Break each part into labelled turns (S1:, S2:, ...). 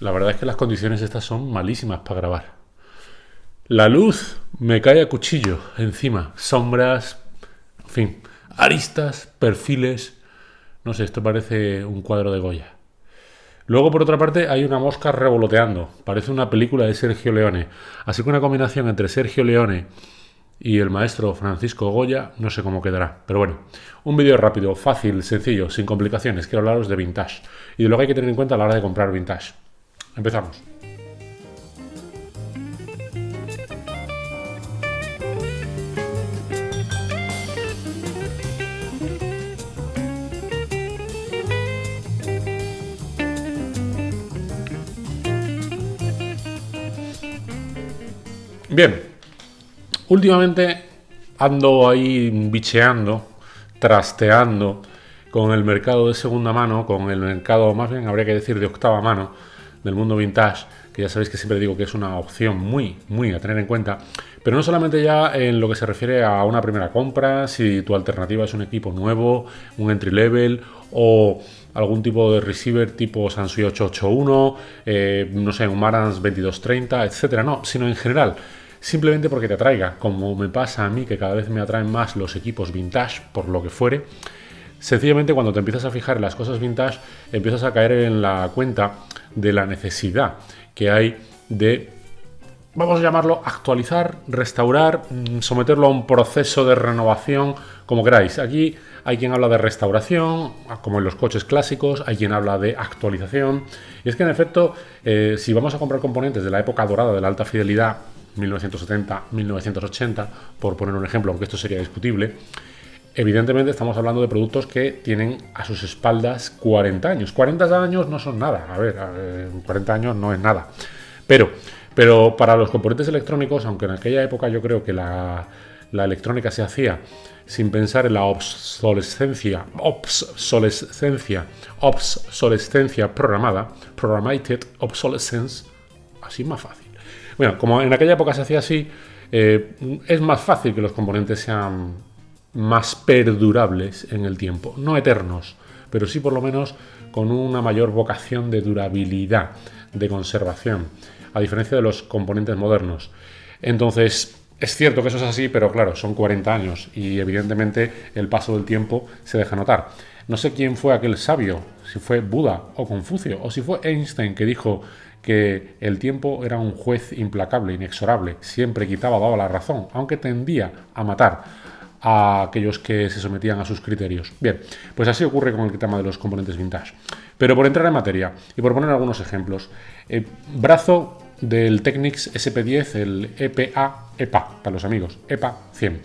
S1: La verdad es que las condiciones estas son malísimas para grabar. La luz me cae a cuchillo encima. Sombras, en fin, aristas, perfiles. No sé, esto parece un cuadro de Goya. Luego, por otra parte, hay una mosca revoloteando. Parece una película de Sergio Leone. Así que una combinación entre Sergio Leone y el maestro Francisco Goya, no sé cómo quedará. Pero bueno, un vídeo rápido, fácil, sencillo, sin complicaciones. Quiero hablaros de vintage y de lo que hay que tener en cuenta a la hora de comprar vintage. Empezamos. Bien, últimamente ando ahí bicheando, trasteando con el mercado de segunda mano, con el mercado, más bien habría que decir, de octava mano del mundo vintage, que ya sabéis que siempre digo que es una opción muy a tener en cuenta, pero no solamente ya en lo que se refiere a una primera compra, si tu alternativa es un equipo nuevo, un entry level o algún tipo de receiver tipo Sansui 881, no sé, un Marantz 2230, etcétera, no, sino en general. Simplemente porque te atraiga, como me pasa a mí, que cada vez me atraen más los equipos vintage, por lo que fuere. Sencillamente, cuando te empiezas a fijar en las cosas vintage, empiezas a caer en la cuenta de la necesidad que hay de, vamos a llamarlo, actualizar, restaurar, someterlo a un proceso de renovación, como queráis. Aquí hay quien habla de restauración, como en los coches clásicos, hay quien habla de actualización. Y es que, en efecto, si vamos a comprar componentes de la época dorada de la alta fidelidad, 1970, 1980, por poner un ejemplo, aunque esto sería discutible, evidentemente estamos hablando de productos que tienen a sus espaldas 40 años. 40 años no son nada. A ver, 40 años no es nada. Pero para los componentes electrónicos, aunque en aquella época yo creo que la electrónica se hacía sin pensar en la obsolescencia programada, programmated obsolescence, así más fácil. Bueno, como en aquella época se hacía así, es más fácil que los componentes sean más perdurables en el tiempo. No eternos, pero sí por lo menos con una mayor vocación de durabilidad, de conservación, a diferencia de los componentes modernos. Entonces, es cierto que eso es así, pero claro, son 40 años y evidentemente el paso del tiempo se deja notar. No sé quién fue aquel sabio, si fue Buda o Confucio, o si fue Einstein que dijo que el tiempo era un juez implacable, inexorable, siempre quitaba o daba la razón, aunque tendía a matar a aquellos que se sometían a sus criterios. Bien, pues así ocurre con el tema de los componentes vintage. Pero por entrar en materia y por poner algunos ejemplos, brazo del Technics SP10, el EPA, para los amigos, EPA 100.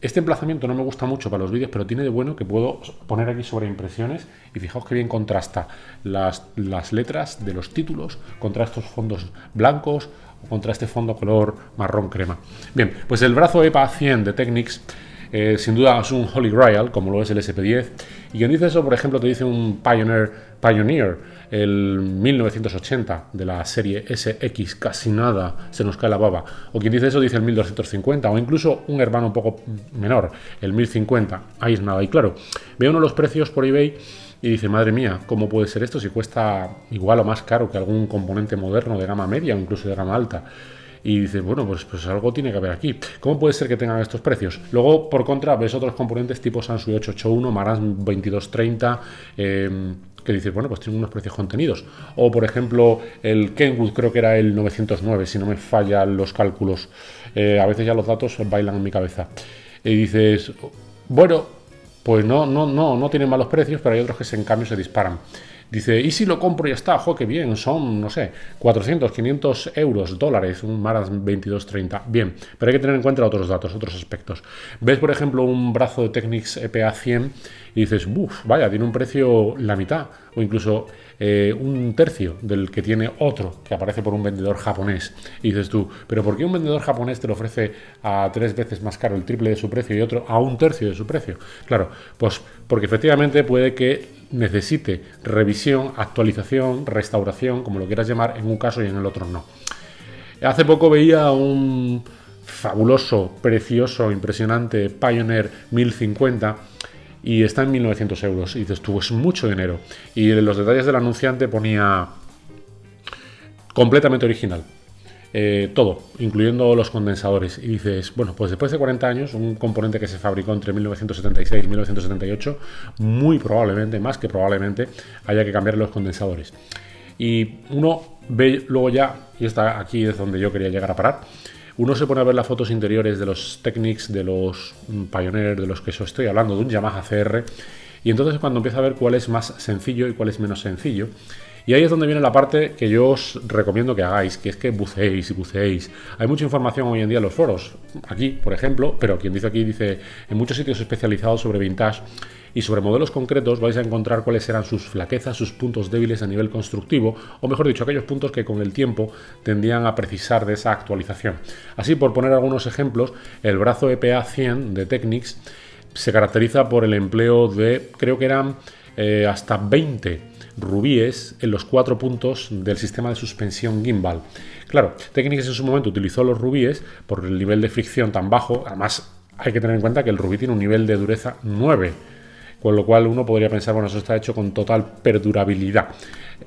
S1: Este emplazamiento no me gusta mucho para los vídeos, pero tiene de bueno que puedo poner aquí sobre impresiones y fijaos que bien contrasta las letras de los títulos contra estos fondos blancos o contra este fondo color marrón crema. Bien, pues el brazo EPA 100 de Technics sin duda es un Holy Grail, como lo es el SP10. Y quien dice eso, por ejemplo, te dice un Pioneer, el 1980 de la serie SX, casi nada, se nos cae la baba. O quien dice eso dice el 1250, o incluso un hermano un poco menor, el 1050, ahí es nada. Y claro, ve uno los precios por eBay y dice, madre mía, ¿cómo puede ser esto si cuesta igual o más caro que algún componente moderno de gama media o incluso de gama alta? Y dices, bueno, pues algo tiene que haber aquí. ¿Cómo puede ser que tengan estos precios? Luego, por contra, ves otros componentes tipo Sansui 881, Marantz 2230, que dices, bueno, pues tienen unos precios contenidos. O, por ejemplo, el Kenwood, creo que era el 909, si no me fallan los cálculos. A veces ya los datos bailan en mi cabeza. Y dices, bueno, pues no tienen malos precios, pero hay otros que en cambio se disparan. Dice, ¿y si lo compro y ya está? ¡Jo, qué bien! Son, no sé, 400, 500 euros, dólares, un Marantz 2230. Bien, pero hay que tener en cuenta otros datos, otros aspectos. Ves, por ejemplo, un brazo de Technics EPA 100 y dices, uff, vaya, tiene un precio la mitad o incluso un tercio del que tiene otro que aparece por un vendedor japonés. Y dices tú, ¿pero por qué un vendedor japonés te lo ofrece a 3 veces más caro, el triple de su precio, y otro a un tercio de su precio? Claro, pues porque efectivamente puede que necesite revisión, actualización, restauración, como lo quieras llamar, en un caso y en el otro no. Hace poco veía un fabuloso, precioso, impresionante Pioneer 1050 y está en 1.900 euros. Y dices tú, es mucho dinero. Y en los detalles del anunciante ponía completamente original. Todo, incluyendo los condensadores. Y dices, bueno, pues después de 40 años, un componente que se fabricó entre 1976 y 1978, muy probablemente, más que probablemente, haya que cambiar los condensadores. Y uno ve luego ya, y aquí es donde yo quería llegar a parar, uno se pone a ver las fotos interiores de los Technics, de los Pioneer, de los que yo estoy hablando, de un Yamaha CR, y entonces cuando empieza a ver cuál es más sencillo y cuál es menos sencillo. Y ahí es donde viene la parte que yo os recomiendo que hagáis, que es que buceéis y buceéis. Hay mucha información hoy en día en los foros, aquí, por ejemplo, pero quien dice aquí dice en muchos sitios especializados sobre vintage y sobre modelos concretos vais a encontrar cuáles eran sus flaquezas, sus puntos débiles a nivel constructivo, o mejor dicho, aquellos puntos que con el tiempo tendían a precisar de esa actualización. Así, por poner algunos ejemplos, el brazo EPA 100 de Technics se caracteriza por el empleo de, creo que eran hasta 20 rubíes en los 4 puntos del sistema de suspensión gimbal. Claro, Technics en su momento utilizó los rubíes por el nivel de fricción tan bajo. Además, hay que tener en cuenta que el rubí tiene un nivel de dureza 9, con lo cual uno podría pensar, bueno, eso está hecho con total perdurabilidad.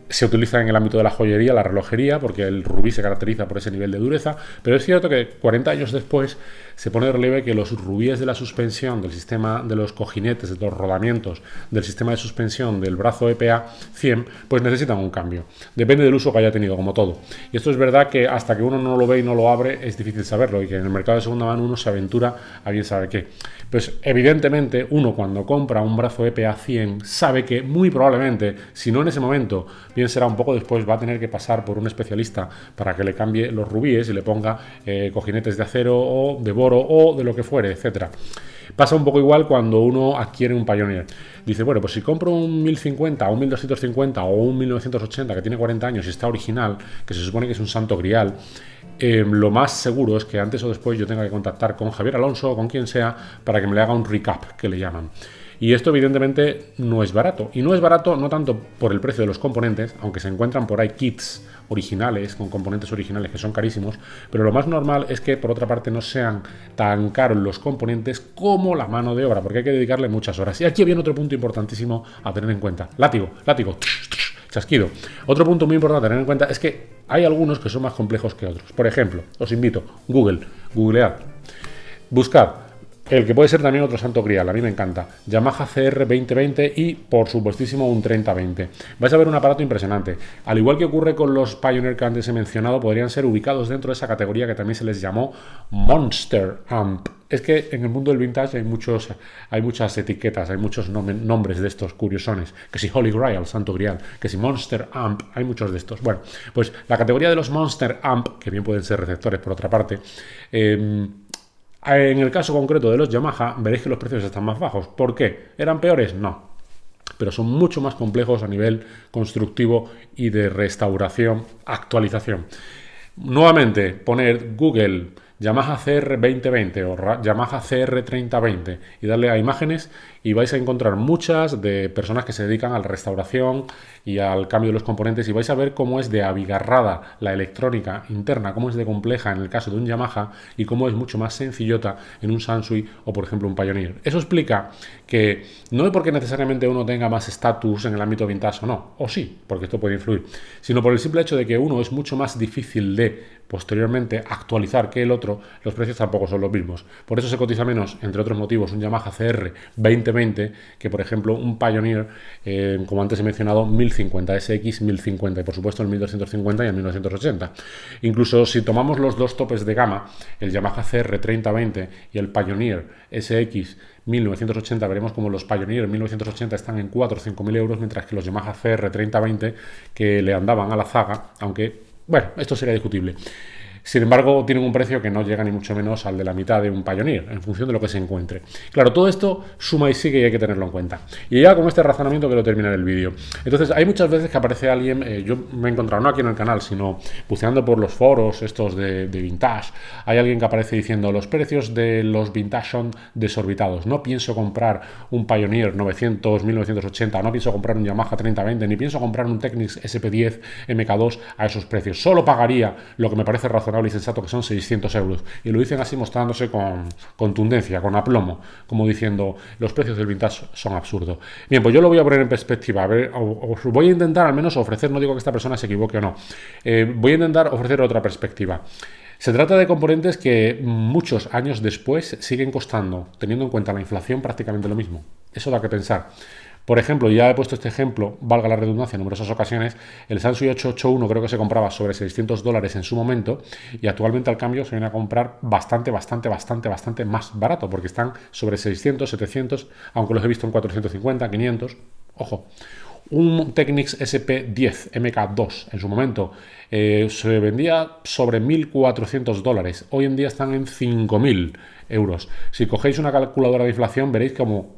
S1: Se utiliza en el ámbito de la joyería, la relojería, porque el rubí se caracteriza por ese nivel de dureza, pero es cierto que 40 años después se pone de relieve que los rubíes de la suspensión, del sistema de los cojinetes, de los rodamientos, del sistema de suspensión del brazo EPA 100, pues necesitan un cambio. Depende del uso que haya tenido, como todo. Y esto es verdad que hasta que uno no lo ve y no lo abre, es difícil saberlo, y que en el mercado de segunda mano uno se aventura a bien sabe qué. Pues evidentemente uno cuando compra un brazo EPA 100 sabe que muy probablemente, si no en ese momento, bien será un poco después, va a tener que pasar por un especialista para que le cambie los rubíes y le ponga cojinetes de acero o de boro o de lo que fuere, etcétera. Pasa un poco igual cuando uno adquiere un Pioneer. Dice, bueno, pues si compro un 1050 o un 1250 o un 1980 que tiene 40 años y está original, que se supone que es un santo grial, lo más seguro es que antes o después yo tenga que contactar con Javier Alonso o con quien sea para que me le haga un recap, que le llaman. Y esto evidentemente no es barato. Y no es barato no tanto por el precio de los componentes, aunque se encuentran por ahí kits originales, con componentes originales que son carísimos, pero lo más normal es que por otra parte no sean tan caros los componentes como la mano de obra, porque hay que dedicarle muchas horas. Y aquí viene otro punto importantísimo a tener en cuenta. Látigo, chasquido. Otro punto muy importante a tener en cuenta es que hay algunos que son más complejos que otros. Por ejemplo, os invito, googlead, buscad el que puede ser también otro santo grial, a mí me encanta, Yamaha CR 2020 y por supuestísimo un 3020. Vais a ver un aparato impresionante. Al igual que ocurre con los Pioneer que antes he mencionado, podrían ser ubicados dentro de esa categoría que también se les llamó Monster Amp. Es que en el mundo del vintage hay muchas etiquetas, hay muchos nombres de estos curiosones, que si Holy Grail, Santo Grial, que si Monster Amp, hay muchos de estos. Bueno, pues la categoría de los Monster Amp, que bien pueden ser receptores por otra parte, en el caso concreto de los Yamaha, veréis que los precios están más bajos. ¿Por qué? ¿Eran peores? No. Pero son mucho más complejos a nivel constructivo y de restauración, actualización. Nuevamente, poner Google Yamaha CR 2020 o Yamaha CR 3020 y darle a imágenes y vais a encontrar muchas de personas que se dedican a la restauración y al cambio de los componentes y vais a ver cómo es de abigarrada la electrónica interna, cómo es de compleja en el caso de un Yamaha y cómo es mucho más sencillota en un Sansui o por ejemplo un Pioneer. Eso explica que no es porque necesariamente uno tenga más estatus en el ámbito vintage o no, o sí, porque esto puede influir, sino por el simple hecho de que uno es mucho más difícil de posteriormente actualizar que el otro, los precios tampoco son los mismos. Por eso se cotiza menos, entre otros motivos, un Yamaha CR 2020 que, por ejemplo, un Pioneer, como antes he mencionado, 1050, SX 1050 y, por supuesto, el 1250 y el 1980. Incluso si tomamos los dos topes de gama, el Yamaha CR 3020 y el Pioneer SX 1980, veremos como los Pioneer 1980 están en 4 o 5 mil euros, mientras que los Yamaha CR 3020 que le andaban a la zaga, aunque bueno, esto sería discutible. Sin embargo, tienen un precio que no llega ni mucho menos al de la mitad de un Pioneer, en función de lo que se encuentre. Claro, todo esto suma y sigue y hay que tenerlo en cuenta. Y ya con este razonamiento quiero terminar el vídeo. Entonces, hay muchas veces que aparece alguien, yo me he encontrado no aquí en el canal, sino buceando por los foros estos de vintage, hay alguien que aparece diciendo los precios de los vintage son desorbitados. No pienso comprar un Pioneer 900, 1980, no pienso comprar un Yamaha 3020, ni pienso comprar un Technics SP10 MK2 a esos precios. Solo pagaría lo que me parece razonable razonable y sensato que son 600 euros. Y lo dicen así mostrándose con contundencia, con aplomo, como diciendo los precios del vintage son absurdos. Bien, pues yo lo voy a poner en perspectiva. A ver, os voy a intentar al menos ofrecer, no digo que esta persona se equivoque o no, voy a intentar ofrecer otra perspectiva. Se trata de componentes que muchos años después siguen costando, teniendo en cuenta la inflación, prácticamente lo mismo. Eso da que pensar. Por ejemplo, ya he puesto este ejemplo, valga la redundancia, en numerosas ocasiones, el Sansui 881 creo que se compraba sobre $600 en su momento y actualmente al cambio se viene a comprar bastante más barato, porque están sobre 600, 700, aunque los he visto en 450, 500, ojo. Un Technics SP10 MK2 en su momento se vendía sobre $1.400. Hoy en día están en 5.000 euros. Si cogéis una calculadora de inflación veréis como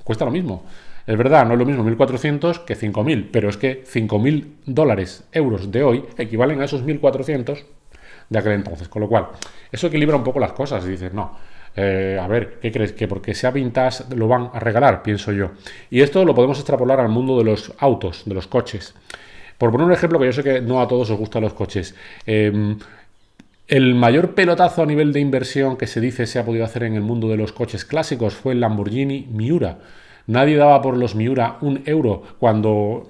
S1: cuesta lo mismo. Es verdad, no es lo mismo 1.400 que 5.000, pero es que $5.000, euros de hoy equivalen a esos 1.400 de aquel entonces. Con lo cual, eso equilibra un poco las cosas y dices, no. A ver, ¿qué crees? ¿Que porque sea vintage lo van a regalar? Pienso yo. Y esto lo podemos extrapolar al mundo de los autos, de los coches. Por poner un ejemplo, que yo sé que no a todos os gustan los coches. El mayor pelotazo a nivel de inversión que se dice se ha podido hacer en el mundo de los coches clásicos fue el Lamborghini Miura. Nadie daba por los Miura €1 cuando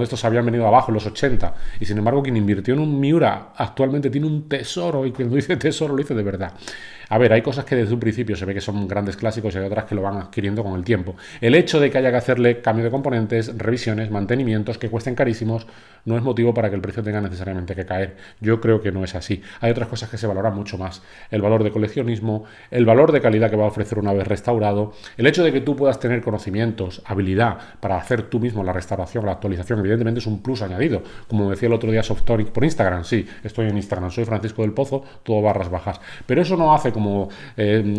S1: estos habían venido abajo en los 80. Y sin embargo, quien invirtió en un Miura actualmente tiene un tesoro. Y cuando dice tesoro, lo dice de verdad. A ver, hay cosas que desde un principio se ve que son grandes clásicos y hay otras que lo van adquiriendo con el tiempo. El hecho de que haya que hacerle cambio de componentes, revisiones, mantenimientos que cuesten carísimos, no es motivo para que el precio tenga necesariamente que caer. Yo creo que no es así. Hay otras cosas que se valoran mucho más. El valor de coleccionismo, el valor de calidad que va a ofrecer una vez restaurado, el hecho de que tú puedas tener conocimientos, habilidad para hacer tú mismo la restauración, la actualización, evidentemente es un plus añadido. Como decía el otro día Softonic por Instagram, sí, estoy en Instagram, soy Francisco del Pozo, todo barras bajas. Pero eso no hace como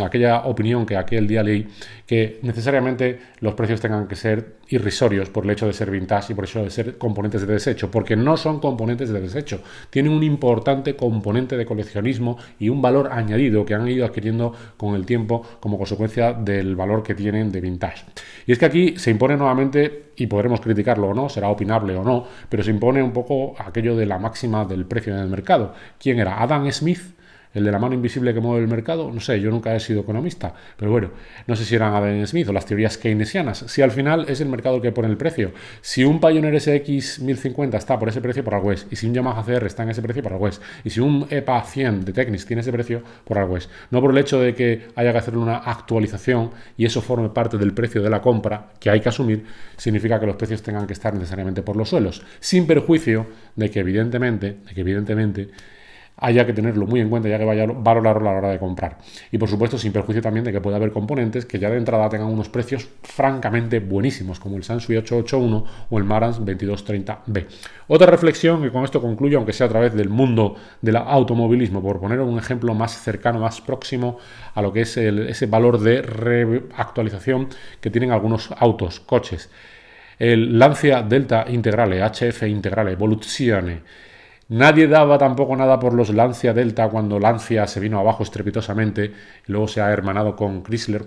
S1: aquella opinión que aquel día leí, que necesariamente los precios tengan que ser irrisorios por el hecho de ser vintage y por el hecho de ser componentes de desecho, porque no son componentes de desecho, tienen un importante componente de coleccionismo y un valor añadido que han ido adquiriendo con el tiempo como consecuencia del valor que tienen de vintage. Y es que aquí se impone nuevamente, y podremos criticarlo o no, será opinable o no, pero se impone un poco aquello de la máxima del precio en el mercado. ¿Quién era? ¿Adam Smith? ¿El de la mano invisible que mueve el mercado? No sé, yo nunca he sido economista, pero bueno, no sé si eran Adam Smith o las teorías keynesianas. Si al final es el mercado el que pone el precio. Si un Pioneer SX 1050 está por ese precio, por algo es. Y si un Yamaha CR está en ese precio, por algo es. Y si un EPA 100 de Technics tiene ese precio, por algo es. No por el hecho de que haya que hacer una actualización y eso forme parte del precio de la compra, que hay que asumir, significa que los precios tengan que estar necesariamente por los suelos. Sin perjuicio de que evidentemente haya que tenerlo muy en cuenta ya que vaya a valorarlo a la hora de comprar. Y por supuesto sin perjuicio también de que pueda haber componentes que ya de entrada tengan unos precios francamente buenísimos, como el Sansui 881 o el Marantz 2230B. Otra reflexión, que con esto concluyo, aunque sea a través del mundo del automovilismo, por poner un ejemplo más cercano, más próximo a lo que es ese valor de reactualización que tienen algunos autos, coches. El Lancia Delta Integrale, HF Integrale, Evoluzione. Nadie daba tampoco nada por los Lancia Delta cuando Lancia se vino abajo estrepitosamente y luego se ha hermanado con Chrysler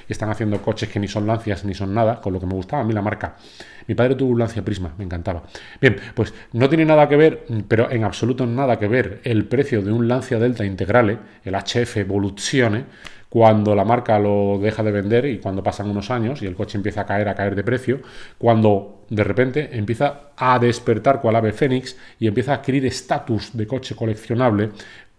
S1: y están haciendo coches que ni son Lancias ni son nada, con lo que me gustaba a mí la marca. Mi padre tuvo un Lancia Prisma, me encantaba. Bien, pues no tiene nada que ver, pero en absoluto nada que ver el precio de un Lancia Delta Integrale, el HF Evoluzione, cuando la marca lo deja de vender y cuando pasan unos años y el coche empieza a caer de precio, cuando de repente empieza a despertar cual ave fénix y empieza a adquirir estatus de coche coleccionable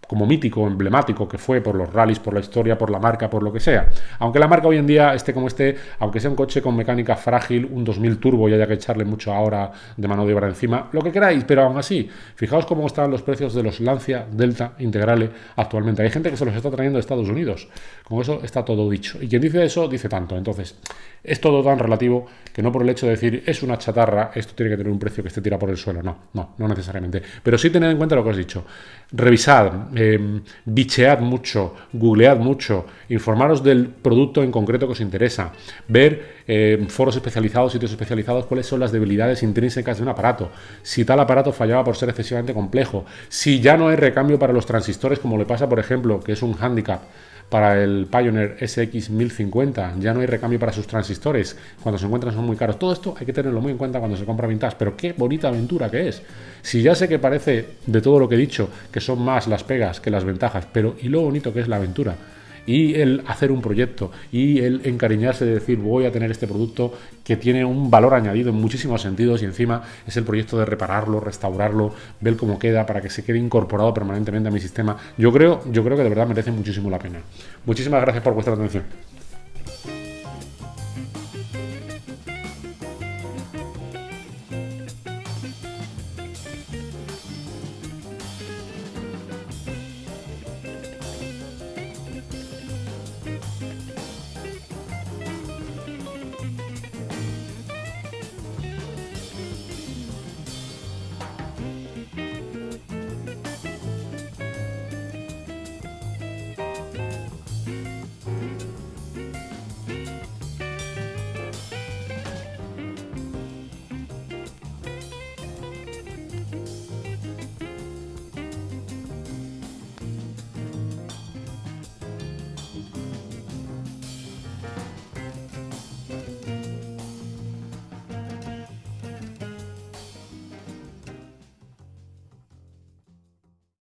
S1: como mítico, emblemático que fue por los rallies, por la historia, por la marca, por lo que sea. Aunque la marca hoy en día esté como esté, aunque sea un coche con mecánica frágil, un 2000 turbo y haya que echarle mucho ahora de mano de obra encima, lo que queráis, pero aún así, fijaos cómo están los precios de los Lancia Delta Integrale actualmente. Hay gente que se los está trayendo de Estados Unidos. Con eso está todo dicho. Y quien dice eso, dice tanto. Entonces, es todo tan relativo que no por el hecho de decir es una chatarra, esto tiene que tener un precio que esté tirado por el suelo. No necesariamente. Pero sí tened en cuenta lo que os he dicho. Revisad, bichead mucho, googlead mucho, informaros del producto en concreto que os interesa, ver foros especializados, sitios especializados, cuáles son las debilidades intrínsecas de un aparato, si tal aparato fallaba por ser excesivamente complejo, si ya no hay recambio para los transistores, como le pasa, por ejemplo, que es un hándicap para el Pioneer SX1050, ya no hay recambio para sus transistores, cuando se encuentran son muy caros. Todo esto hay que tenerlo muy en cuenta cuando se compra vintage, pero qué bonita aventura que es. Si ya sé que parece, de todo lo que he dicho, que son más las pegas que las ventajas, pero y lo bonito que es la aventura, y el hacer un proyecto, y el encariñarse de decir voy a tener este producto que tiene un valor añadido en muchísimos sentidos, y encima es el proyecto de repararlo, restaurarlo, ver cómo queda para que se quede incorporado permanentemente a mi sistema. Yo creo que de verdad merece muchísimo la pena. Muchísimas gracias por vuestra atención.